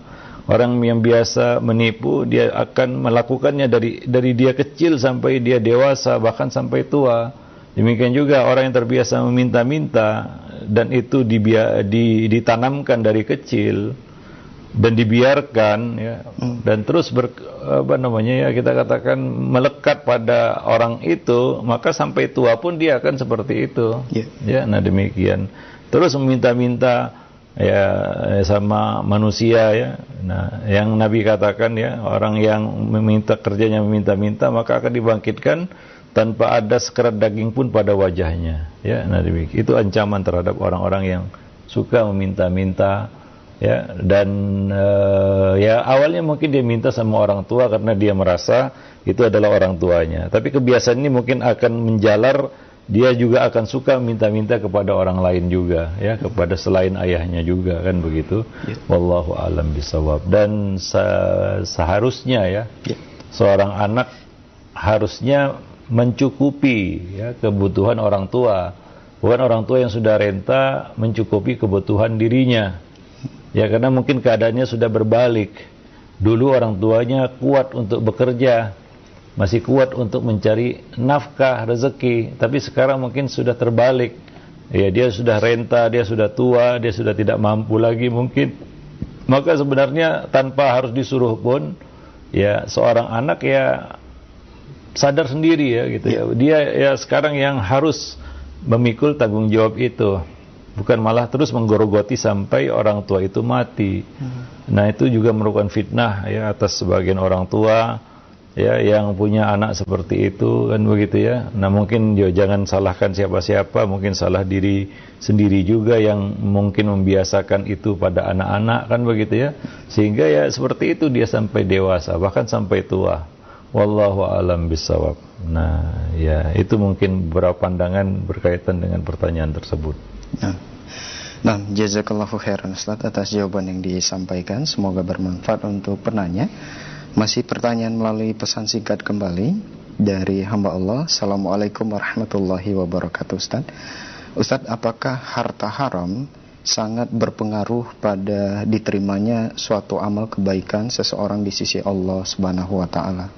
Orang yang biasa menipu dia akan melakukannya dari dia kecil sampai dia dewasa, bahkan sampai tua. Demikian juga orang yang terbiasa meminta-minta dan itu ditanamkan dari kecil dan dibiarkan, ya, dan terus kita katakan melekat pada orang itu, maka sampai tua pun dia akan seperti itu, ya. Nah, demikian terus meminta-minta, ya, sama manusia, ya. Nah, yang Nabi katakan, ya, orang yang kerjanya meminta-minta maka akan dibangkitkan tanpa ada sekerat daging pun pada wajahnya, ya. Nah, demikian itu ancaman terhadap orang-orang yang suka meminta-minta, ya. Dan ya awalnya mungkin dia minta sama orang tua karena dia merasa itu adalah orang tuanya, tapi kebiasaan ini mungkin akan menjalar, dia juga akan suka minta-minta kepada orang lain juga, ya, kepada selain ayahnya juga, kan begitu. Wallahu alam bisawab. Dan seharusnya, ya, seorang anak harusnya mencukupi, ya, kebutuhan orang tua, bukan orang tua yang sudah renta mencukupi kebutuhan dirinya. Ya, karena mungkin keadaannya sudah berbalik. Dulu orang tuanya kuat untuk bekerja, masih kuat untuk mencari nafkah, rezeki, tapi sekarang mungkin sudah terbalik. Ya, dia sudah renta, dia sudah tua, dia sudah tidak mampu lagi mungkin. Maka sebenarnya tanpa harus disuruh pun, ya, seorang anak ya sadar sendiri, ya, gitu, ya. Dia ya sekarang yang harus memikul tanggung jawab itu. Bukan malah terus menggerogoti sampai orang tua itu mati. Nah, itu juga merupakan fitnah, ya, atas sebagian orang tua, ya, yang punya anak seperti itu, kan begitu ya. Nah, mungkin ya, jangan salahkan siapa-siapa, mungkin salah diri sendiri juga yang mungkin membiasakan itu pada anak-anak, kan begitu ya. Sehingga ya seperti itu dia sampai dewasa, bahkan sampai tua. Wallahu a'lam bishawab. Nah, ya, itu mungkin beberapa pandangan berkaitan dengan pertanyaan tersebut. Nah, jazakallahu khairan Ustaz atas jawaban yang disampaikan. Semoga bermanfaat untuk penanya. Masih pertanyaan melalui pesan singkat kembali dari hamba Allah. Assalamualaikum warahmatullahi wabarakatuh, Ustaz. Ustaz, apakah harta haram sangat berpengaruh pada diterimanya suatu amal kebaikan seseorang di sisi Allah Subhanahu wa taala.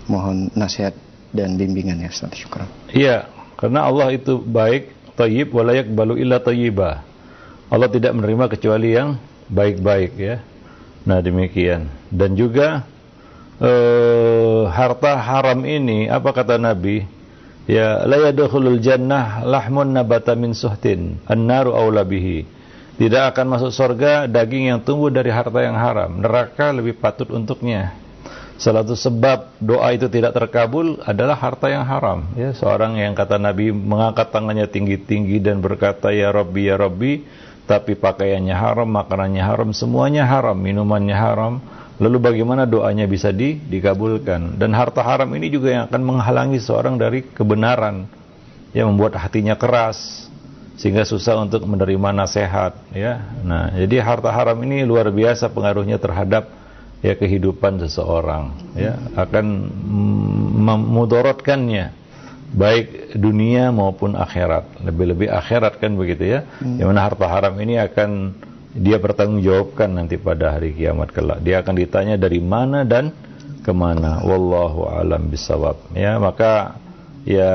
Mohon nasihat dan bimbingannya, Ustaz. Syukran. Iya, karena Allah itu baik, thayyib, wa la yaqbalu illa thayyibah. Allah tidak menerima kecuali yang baik-baik, ya. Nah, demikian. Dan juga harta haram ini, apa kata Nabi? Ya, la yadkhulul jannah lahmun nabata min suhtin, an-naru aula bihi. Tidak akan masuk surga daging yang tumbuh dari harta yang haram. Neraka lebih patut untuknya. Salah satu sebab doa itu tidak terkabul adalah harta yang haram. Ya, seorang yang kata Nabi mengangkat tangannya tinggi-tinggi dan berkata ya Rabbi, tapi pakaiannya haram, makanannya haram, semuanya haram, minumannya haram. Lalu bagaimana doanya bisa dikabulkan? Dan harta haram ini juga yang akan menghalangi seorang dari kebenaran, yang membuat hatinya keras, sehingga susah untuk menerima nasihat, ya. Nah, jadi harta haram ini luar biasa pengaruhnya terhadap ya kehidupan seseorang, ya, akan memudaratkannya baik dunia maupun akhirat. Lebih-lebih akhirat, kan begitu, ya. Yang mana harta haram ini akan dia bertanggungjawabkan nanti pada hari kiamat kelak. Dia akan ditanya dari mana dan kemana. Wallahu a'lam bishawab. Ya, maka ya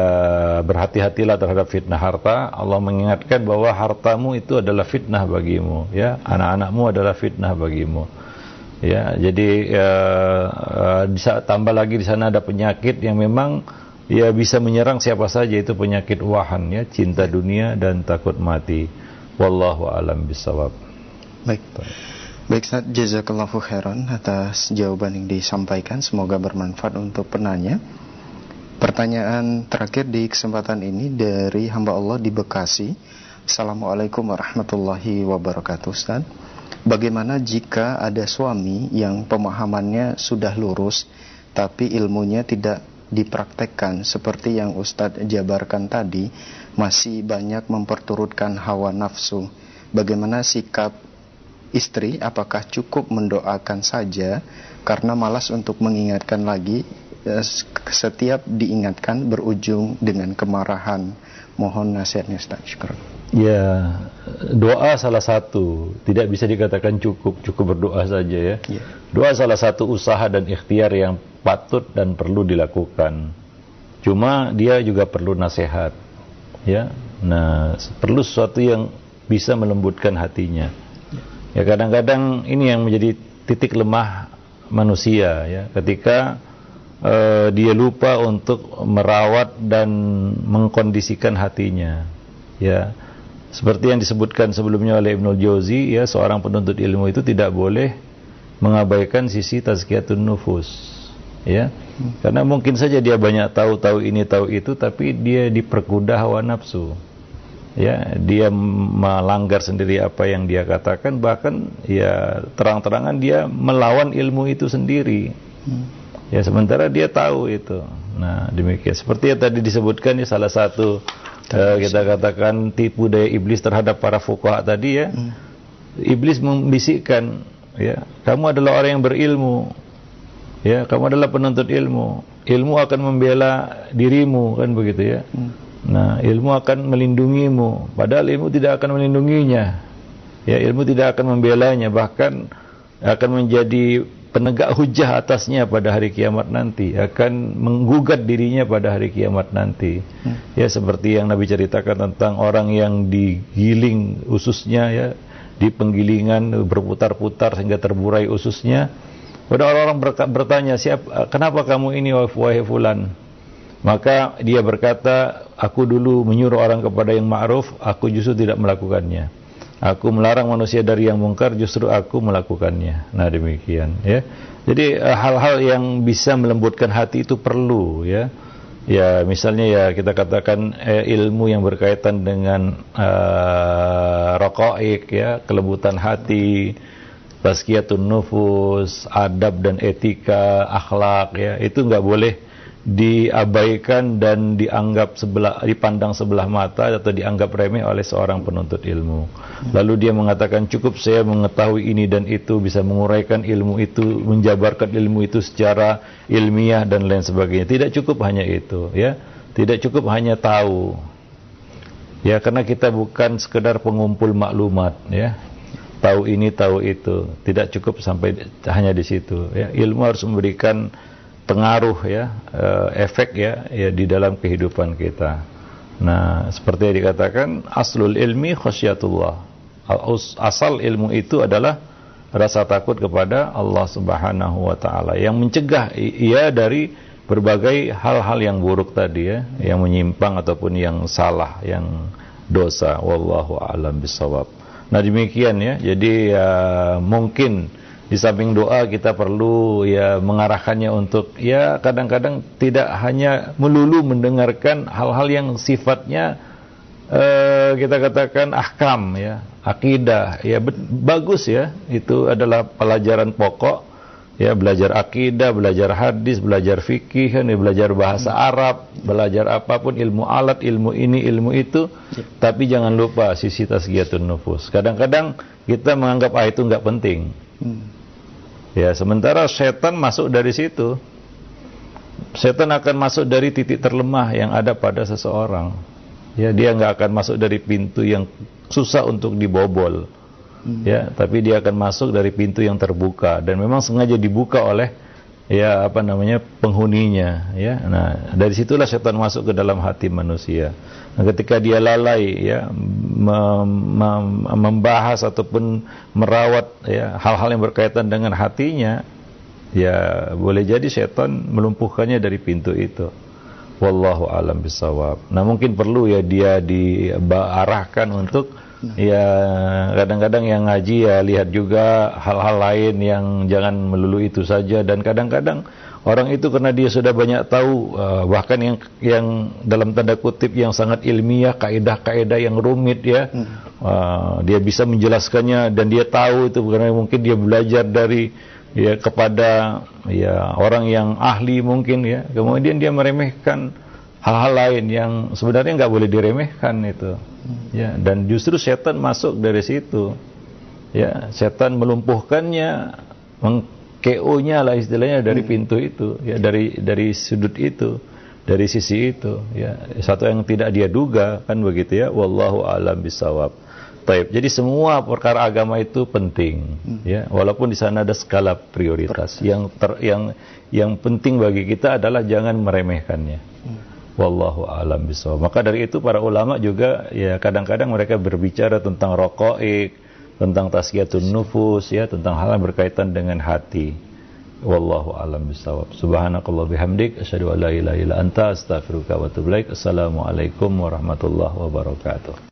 berhati-hatilah terhadap fitnah harta. Allah mengingatkan bahwa hartamu itu adalah fitnah bagimu, ya, anak-anakmu adalah fitnah bagimu, ya. Jadi bisa tambah lagi di sana ada penyakit yang memang ya bisa menyerang siapa saja, itu penyakit wahan, ya, cinta dunia dan takut mati. Wallahu a'lam bishawab. Baik, Ustaz, jazakallahu khairan atas jawaban yang disampaikan. Semoga bermanfaat untuk penanya. Pertanyaan terakhir di kesempatan ini dari hamba Allah di Bekasi. Assalamualaikum warahmatullahi wabarakatuh, Ustaz. Bagaimana jika ada suami yang pemahamannya sudah lurus tapi ilmunya tidak dipraktekkan seperti yang Ustadz jabarkan tadi, masih banyak memperturutkan hawa nafsu? Bagaimana sikap istri? Apakah cukup mendoakan saja karena malas untuk mengingatkan lagi, setiap diingatkan berujung dengan kemarahan? Mohon nasihatnya, Ustaz. Syukur. Ya, doa salah satu, tidak bisa dikatakan cukup berdoa saja, ya. Doa salah satu usaha dan ikhtiar yang patut dan perlu dilakukan. Cuma dia juga perlu nasihat, ya. Nah, perlu sesuatu yang bisa melembutkan hatinya. Ya, kadang-kadang ini yang menjadi titik lemah manusia, ya, ketika dia lupa untuk merawat dan mengkondisikan hatinya, ya. Seperti yang disebutkan sebelumnya oleh Ibnul Jauzi, ya, seorang penuntut ilmu itu tidak boleh mengabaikan sisi tazkiyatun nufus, ya. Karena mungkin saja dia banyak tahu ini tahu itu, tapi dia diperkudah hawa nafsu, ya, dia melanggar sendiri apa yang dia katakan, bahkan ya terang-terangan dia melawan ilmu itu sendiri. Ya, sementara dia tahu itu. Nah, demikian. Seperti yang tadi disebutkan, ya, salah satu kita katakan tipu daya iblis terhadap para fuqaha tadi, ya. Iblis membisikkan, ya, kamu adalah orang yang berilmu, ya, kamu adalah penuntut ilmu. Ilmu akan membela dirimu, kan begitu, ya. Nah, ilmu akan melindungimu, padahal ilmu tidak akan melindunginya. Ya, ilmu tidak akan membelanya, bahkan akan menjadi penegak hujah atasnya pada hari kiamat nanti, akan menggugat dirinya pada hari kiamat nanti. Ya, seperti yang Nabi ceritakan tentang orang yang digiling ususnya, ya, di penggilingan berputar-putar sehingga terburai ususnya. Pada orang-orang bertanya, kenapa kamu ini wahai fulan? Maka dia berkata, aku dulu menyuruh orang kepada yang ma'ruf, aku justru tidak melakukannya. Aku melarang manusia dari yang mungkar, justru aku melakukannya. Nah, demikian, ya. Jadi hal-hal yang bisa melembutkan hati itu perlu, ya. Ya, misalnya, ya, kita katakan ilmu yang berkaitan dengan raqaiq, ya, kelembutan hati, tazkiyatun nufus, adab dan etika, akhlak, ya, itu nggak boleh diabaikan dan dipandang sebelah mata atau dianggap remeh oleh seorang penuntut ilmu. Lalu dia mengatakan, cukup saya mengetahui ini dan itu, bisa menguraikan ilmu itu, menjabarkan ilmu itu secara ilmiah dan lain sebagainya. Tidak cukup hanya itu, ya. Tidak cukup hanya tahu. Ya, karena kita bukan sekedar pengumpul maklumat, ya. Tahu ini, tahu itu. Tidak cukup sampai hanya di situ, ya. Ilmu harus memberikan pengaruh, ya, efek, ya, di dalam kehidupan kita. Nah, seperti yang dikatakan, aslul ilmi khasyatullah. Asal ilmu itu adalah rasa takut kepada Allah Subhanahu wa taala yang mencegah ia dari berbagai hal-hal yang buruk tadi, ya, yang menyimpang ataupun yang salah, yang dosa. Wallahu a'lam bishawab. Nah, demikian, ya. Jadi mungkin di samping doa kita perlu, ya, mengarahkannya untuk, ya, kadang-kadang tidak hanya melulu mendengarkan hal-hal yang sifatnya kita katakan ahkam, ya, akidah, ya, bagus, ya, itu adalah pelajaran pokok, ya, belajar akidah, belajar hadis, belajar fikih, ya, belajar bahasa Arab, belajar apapun, ilmu alat, ilmu ini, ilmu itu, tapi jangan lupa sisi tazkiyatun nufus. Kadang-kadang kita menganggap itu nggak penting, ya, sementara setan masuk dari situ. Setan akan masuk dari titik terlemah yang ada pada seseorang. Ya, dia nggak akan masuk dari pintu yang susah untuk dibobol, ya, tapi dia akan masuk dari pintu yang terbuka dan memang sengaja dibuka oleh, ya, penghuninya, ya. Nah, dari situlah setan masuk ke dalam hati manusia. Nah, ketika dia lalai, ya, membahas ataupun merawat, ya, hal-hal yang berkaitan dengan hatinya, ya, boleh jadi setan melumpuhkannya dari pintu itu. Wallahu a'lam bishawab. Nah, mungkin perlu, ya, dia diarahkan untuk, ya, kadang-kadang yang ngaji, ya, lihat juga hal-hal lain yang jangan melulu itu saja. Dan kadang-kadang orang itu karena dia sudah banyak tahu, bahkan yang dalam tanda kutip yang sangat ilmiah, kaidah-kaidah yang rumit, ya, dia bisa menjelaskannya dan dia tahu itu karena mungkin dia belajar dari, ya, kepada, ya, orang yang ahli mungkin, ya. Kemudian dia meremehkan hal-hal lain yang sebenarnya nggak boleh diremehkan itu, ya. Dan justru setan masuk dari situ, ya. Setan melumpuhkannya, meng-KO-nya lah istilahnya dari pintu itu, ya, dari sudut itu, dari sisi itu, ya. Satu yang tidak dia duga, kan begitu, ya. Wallahu a'lam bishawab. Baik, jadi semua perkara agama itu penting, ya, walaupun di sana ada skala prioritas. Yang penting bagi kita adalah jangan meremehkannya. Wallahu a'lam bishawab. Maka dari itu para ulama juga, ya, kadang-kadang mereka berbicara tentang raqaiq, tentang tazkiyatun nufus, ya, tentang hal yang berkaitan dengan hati. Wallahu a'lam bishawab. Subhanakallah bihamdik, asyhadu an la ilaha illa anta, astaghfiruka wa atubu ilaik. Assalamualaikum warahmatullahi wabarakatuh.